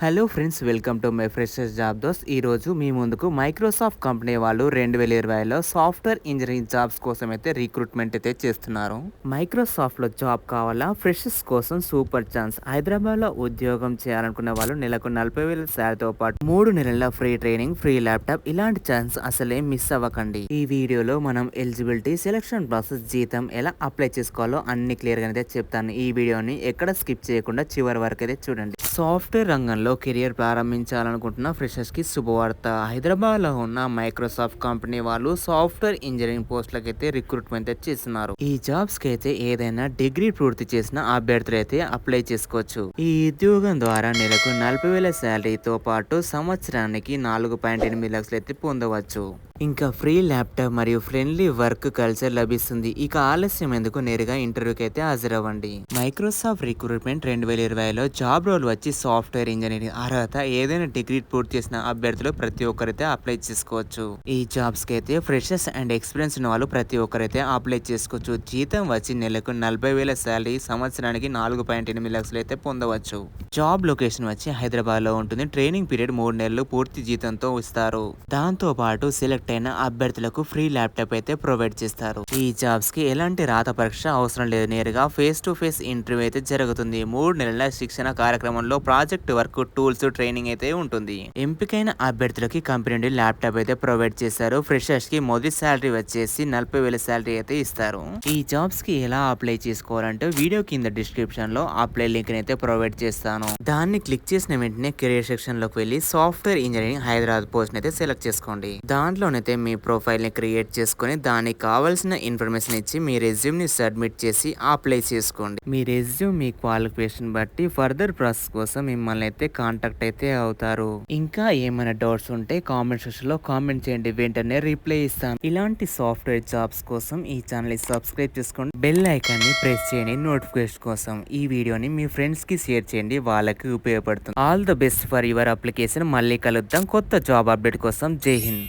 Hello friends, welcome to my freshers job దోస్త్. ఈరోజు మీ ముందుకు మైక్రోసాఫ్ట్ కంపెనీ వాళ్ళు 2020లో సాఫ్ట్వేర్ ఇంజనీరింగ్ జాబ్స్ కోసం అయితే రిక్రూట్మెంట్ అయితే చేస్తున్నారు. మైక్రోసాఫ్ట్లో జాబ్ కావాలా? ఫ్రెషర్స్ కోసం సూపర్ ఛాన్స్. హైదరాబాద్లో ఉద్యోగం చేయాలనుకునే వాళ్ళు నెలకు 40,000 శాలరీతో పాటు 3 నెలల ఫ్రీ ట్రైనింగ్, ఫ్రీ ల్యాప్టాప్, ఇలాంటి ఛాన్స్ అసలే మిస్ అవ్వకండి. ఈ వీడియోలో మనం ఎలిజిబిలిటీ, సెలక్షన్ ప్రాసెస్, జీతం ఎలా అప్లై చేసుకోవాలో అన్ని క్లియర్గా అయితే చెప్తాను. ఈ వీడియోని ఎక్కడ స్కిప్ చేయకుండా చివరి వరకు అయితే చూడండి. సాఫ్ట్వేర్ రంగంలో కెరియర్ ప్రారంభించాలనుకుంటున్న ఫ్రెషర్స్కి శుభవార్త. హైదరాబాద్లో ఉన్న మైక్రోసాఫ్ట్ కంపెనీ వాళ్ళు సాఫ్ట్వేర్ ఇంజనీరింగ్ పోస్టులకు అయితే రిక్రూట్మెంట్ చేస్తున్నారు. ఈ జాబ్స్కి అయితే ఏదైనా డిగ్రీ పూర్తి చేసిన అభ్యర్థులు అయితే అప్లై చేసుకోవచ్చు. ఈ ఉద్యోగం ద్వారా నెలకు 40,000 శాలరీతో పాటు సంవత్సరానికి 4.8 లక్షలు అయితే పొందవచ్చు. ఇంకా ఫ్రీ ల్యాప్టాప్ మరియు ఫ్రెండ్లీ వర్క్ కల్చర్ లభిస్తుంది. ఇక ఆలస్యం ఎందుకు, నేరుగా ఇంటర్వ్యూకి అయితే హాజరవ్వండి. మైక్రోసాఫ్ట్ రిక్రూట్మెంట్ 2020లో జాబ్ రోల్ వచ్చి సాఫ్ట్వేర్ ఇంజనీరింగ్. అర్హత ఏదైనా డిగ్రీ పూర్తి చేసిన అభ్యర్థులు ప్రతి ఒక్కరైతే అప్లై చేసుకోవచ్చు. ఈ జాబ్స్ కి అయితే ఫ్రెషర్స్ అండ్ ఎక్స్పీరియన్స్ ఉన్న వాళ్ళు ప్రతి ఒక్కరైతే అప్లై చేసుకోవచ్చు. జీతం వచ్చి నెలకు 40,000 శాలరీ, సంవత్సరానికి 4.8 లక్షలు అయితే పొందవచ్చు. జాబ్ లొకేషన్ వచ్చి హైదరాబాద్ లో ఉంటుంది. ట్రైనింగ్ పీరియడ్ 3 నెలలు పూర్తి జీతంతో ఇస్తారు. దాంతో పాటు సెలెక్ట్ అయిన అభ్యర్థులకు ఫ్రీ ల్యాప్టాప్ అయితే ప్రొవైడ్ చేస్తారు. ఈ జాబ్స్ కి ఎలాంటి రాత పరీక్ష అవసరం లేదు. నేరుగా ఫేస్ టు ఫేస్ ఇంటర్వ్యూ అయితే జరుగుతుంది. 3 నెలల శిక్షణ కార్యక్రమంలో ప్రాజెక్ట్ వర్క్, టూల్స్, ట్రైనింగ్ అయితే ఉంటుంది. ఎంపికైన అభ్యర్థులకి కంపెనీ నుండి ల్యాప్టాప్ అయితే ప్రొవైడ్ చేశారు. ఫ్రెషర్స్ కి మొదటి శాలరీ వచ్చేసి 40,000 శాలరీ అయితే ఇస్తారు. ఈ జాబ్స్ కి ఎలా అప్లై చేసుకోవాలంటే వీడియో కింద డిస్క్రిప్షన్ లో అప్లై లింక్ అయితే ప్రొవైడ్ చేస్తాను. దాన్ని క్లిక్ చేసిన వెంటనే కెరీర్ సెక్షన్ లోకి వెళ్ళి సాఫ్ట్వేర్ ఇంజనీరింగ్ హైదరాబాద్ పోస్ట్ అయితే సెలెక్ట్ చేసుకోండి. దాంట్లోనైతే మీ ప్రొఫైల్ ని క్రియేట్ చేసుకుని దానికి కావాల్సిన ఇన్ఫర్మేషన్ ఇచ్చి మీ రెజ్యూమ్ ని సబ్మిట్ చేసి అప్లై చేసుకోండి. మీ రెజ్యూమ్ మీ క్వాలిఫికేషన్ బట్టి ఫర్దర్ ప్రాసెస్ కోసం మిమ్మల్ని అయితే కాంటాక్ట్ అయితే అవుతారు. ఇంకా ఏమైనా డౌట్స్ ఉంటే కామెంట్ సెక్షన్ లో కామెంట్ చేయండి, వెంటనే రిప్లై ఇస్తాను. ఇలాంటి సాఫ్ట్వేర్ జాబ్స్ కోసం ఈ ఛానల్ ని సబ్స్క్రైబ్ చేసుకోండి, బెల్ ఐకాన్ ని ప్రెస్ చేయండి నోటిఫికేషన్ కోసం. ఈ వీడియోని మీ ఫ్రెండ్స్ కి షేర్ చేయండి, వాళ్ళకి ఉపయోగపడుతుంది. All the best for your application. మళ్ళీ కలుద్దాం కొత్త జాబ్ అప్డేట్ కోసం. జై హింద్.